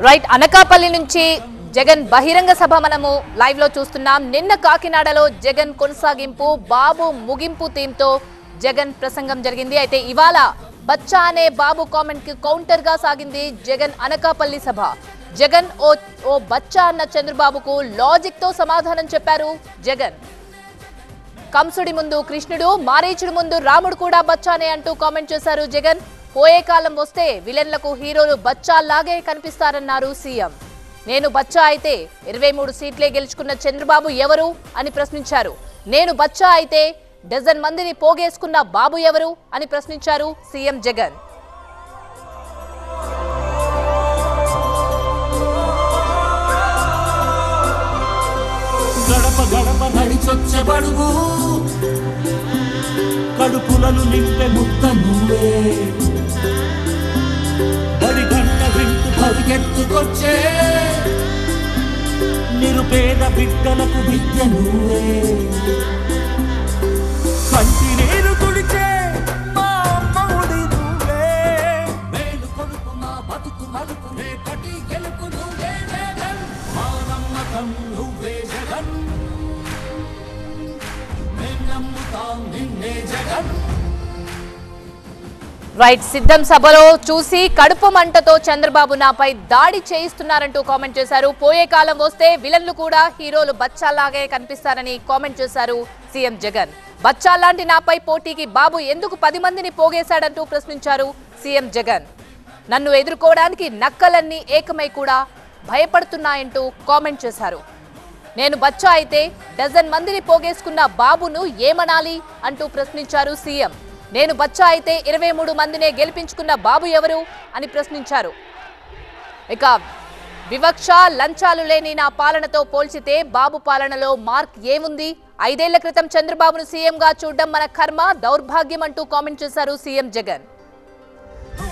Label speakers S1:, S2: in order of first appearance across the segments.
S1: Right Anakapalli నుంచి జగన్ బహిరంగ సభ మనము లైవ్ లో చూస్తున్నాం. నిన్న కాకినాడలో జగన్ కొనసాగింపు బాబు ముగింపు థీమ్తో జగన్ ప్రసంగం జరిగింది. అయితే ఇవాళ బచ్చా అనే బాబు కామెంట్ కి కౌంటర్ గా సాగింది జగన్ అనకాపల్లి సభ. జగన్ ఓ బచ్చా అన్న చంద్రబాబుకు లాజిక్ తో సమాధానం చెప్పారు జగన్. కంసుడి ముందు కృష్ణుడు, మారీచుడి ముందు రాముడు కూడా బచ్చానే అంటూ కామెంట్ చేశారు జగన్. పోయే కాలం వస్తే విలన్లకు హీరోలు బచ్చాలాగే కనిపిస్తారన్నారు సీఎం. నేను బచ్చా అయితే 23 సీట్లే గెలుచుకున్న చంద్రబాబు ఎవరు అని ప్రశ్నించారు. నేను బచ్చా అయితే డజన్ మందిని పోగేసుకున్న బాబు ఎవరు అని ప్రశ్నించారు సీఎం జగన్.
S2: గడప గడప నడిచొచ్చే బడుగు కడుపులను నింపే ముక్క నువ్వే బడి గంట వింటూ పరిగెత్తుకొచ్చే నిరుపేద బిడ్డలకు విద్య నువ్వే కంటి నీరు తుడిచే మా అమ్మఒడి నువ్వే మేలు కొడుకు మా బతుకు మలుపు రేపటి గెలుపు నువ్వే జగన్ మా నమ్మకం నువ్వే జగన్ మేం నమ్ముతాం నిన్నే జగన్.
S1: రైట్, సిద్ధం సభలో చూసి కడుపు మంటతో చంద్రబాబు నాపై దాడి చేయిస్తున్నారంటూ కామెంట్ చేశారు. పోయే కాలం వస్తే విలన్లు కూడా హీరోలు బచ్చాలాగే కనిపిస్తారని కామెంట్ చేశారు సీఎం జగన్. బచ్చాలాంటి నాపై పోటీకి బాబు ఎందుకు 10 మందిని పోగేశాడంటూ ప్రశ్నించారు సీఎం జగన్. నన్ను ఎదుర్కోవడానికి నక్కలన్నీ ఏకమై కూడా భయపడుతున్నాయంటూ కామెంట్ చేశారు. నేను బచ్చా అయితే డజన్ మందిని పోగేసుకున్న బాబును ఏమనాలి అంటూ ప్రశ్నించారు సీఎం. నేను బచ్చా అయితే 23 మందినే గెలిపించుకున్న బాబు ఎవరు అని ప్రశ్నించారు. ఇక వివక్ష లంచాలు లేని నా పాలనతో పోల్చితే బాబు పాలనలో మార్క్ ఏముంది? 5 ఏళ్ల క్రితం చంద్రబాబును సీఎంగా చూడడం మన కర్మ దౌర్భాగ్యం అంటూ కామెంట్ చేశారు సీఎం జగన్.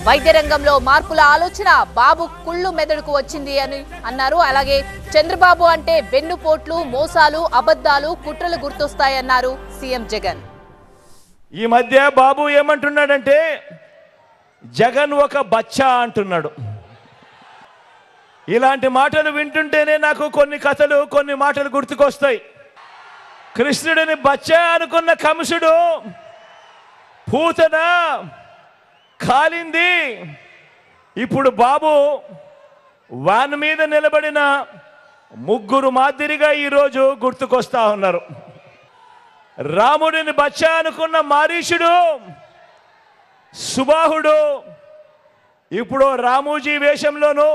S1: వైద్య రంగంలో మార్పుల ఆలోచన బాబు కుళ్ళు మెదడుకు వచ్చింది అని అన్నారు. అలాగే చంద్రబాబు అంటే వెన్నుపోట్లు, మోసాలు, అబద్ధాలు, కుట్రలు గుర్తొస్తాయన్నారు సీఎం జగన్.
S3: ఈ మధ్య బాబు ఏమంటున్నాడంటే జగన్ ఒక బచ్చా అంటున్నాడు. ఇలాంటి మాటలు వింటుంటేనే నాకు కొన్ని కథలు, కొన్ని మాటలు గుర్తుకొస్తాయి. కృష్ణుడిని బచ్చా అనుకున్న కంసుడు పూతన కాలింది. ఇప్పుడు బాబు వాన్ మీద నిలబడిన ముగ్గురు మాదిరిగా ఈరోజు గుర్తుకొస్తా ఉన్నారు. రాముడిని బచ్చా అనుకున్న మారీచుడు, సుబాహుడు ఇప్పుడు రామూజీ వేషంలోనూ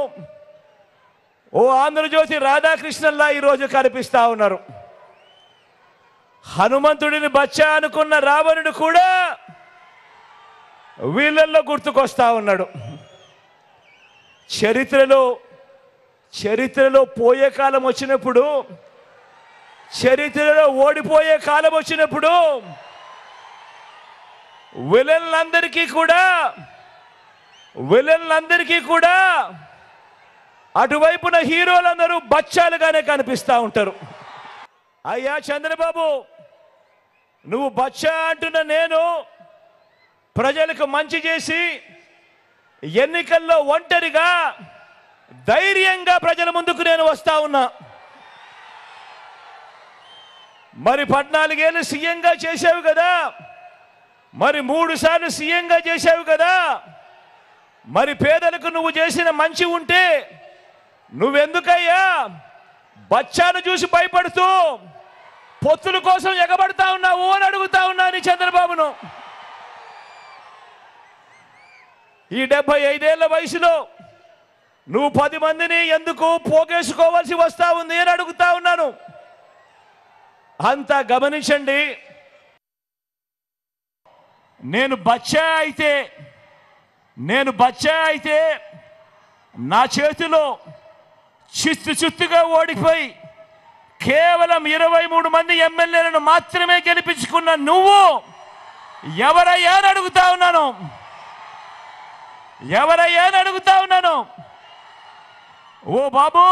S3: ఓ ఆంధ్రజ్యోతి రాధాకృష్ణన్లా ఈరోజు కనిపిస్తా ఉన్నారు. హనుమంతుడిని బచ్చా అనుకున్న రావణుడు కూడా వీళ్ళల్లో గుర్తుకొస్తా ఉన్నాడు. చరిత్రలో పోయే కాలం వచ్చినప్పుడు, చరిత్రలో ఓడిపోయే కాలం వచ్చినప్పుడు విలన్లందరికీ కూడా అటువైపున హీరోలందరూ బచ్చాలుగానే కనిపిస్తూ ఉంటారు. అయ్యా చంద్రబాబు, నువ్వు బచ్చా అంటున్న నేను ప్రజలకు మంచి చేసి ఎన్నికల్లో ఒంటరిగా ధైర్యంగా ప్రజల ముందుకు నేను వస్తా ఉన్నా. మరి 14 ఏళ్ళు సీఎంగా చేశావు కదా, మరి 3 సార్లు సీఎంగా చేశావు కదా, మరి పేదలకు నువ్వు చేసిన మంచి ఉంటే నువ్వెందుకయ్యా బచ్చాను చూసి భయపడుతూ పొత్తుల కోసం ఎగబడతా ఉన్నావు అని అడుగుతా ఉన్నాను చంద్రబాబును. ఈ 75 ఏళ్ల వయసులో నువ్వు 10 మందిని ఎందుకు పోగేసుకోవాల్సి వస్తా ఉంది అని అడుగుతా ఉన్నాను. అంతా గమనించండి. నేను బచ్చా అయితే నా చేతిలో చిత్తుగా ఓడిపోయి కేవలం 23 మంది ఎమ్మెల్యేలను మాత్రమే గెలిపించుకున్న నువ్వు ఎవరయ్యా అని అడుగుతా ఉన్నాను. ఓ బాబు,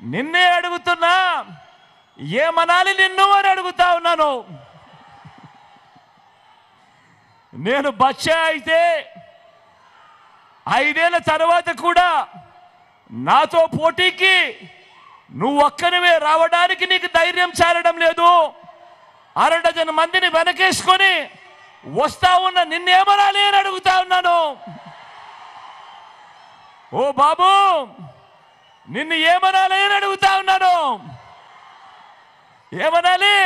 S3: నిన్నే అడుగుతున్నా, ఏమనాలి నిన్ను అని అడుగుతా ఉన్నాను. నేను బచ్చా అయితే 5 ఏళ్ల తర్వాత కూడా నాతో పోటీకి నువ్వు ఒక్కనివే రావడానికి నీకు ధైర్యం చాలడం లేదు. 1/2 డజన్ మందిని వెనకేసుకొని వస్తా ఉన్న నిన్నేమనాలి అని అడుగుతా ఉన్నాను. ఓ బాబు, నిన్ను ఏమనాలి అని అడుగుతా ఉన్నాను. ఏమనాలి?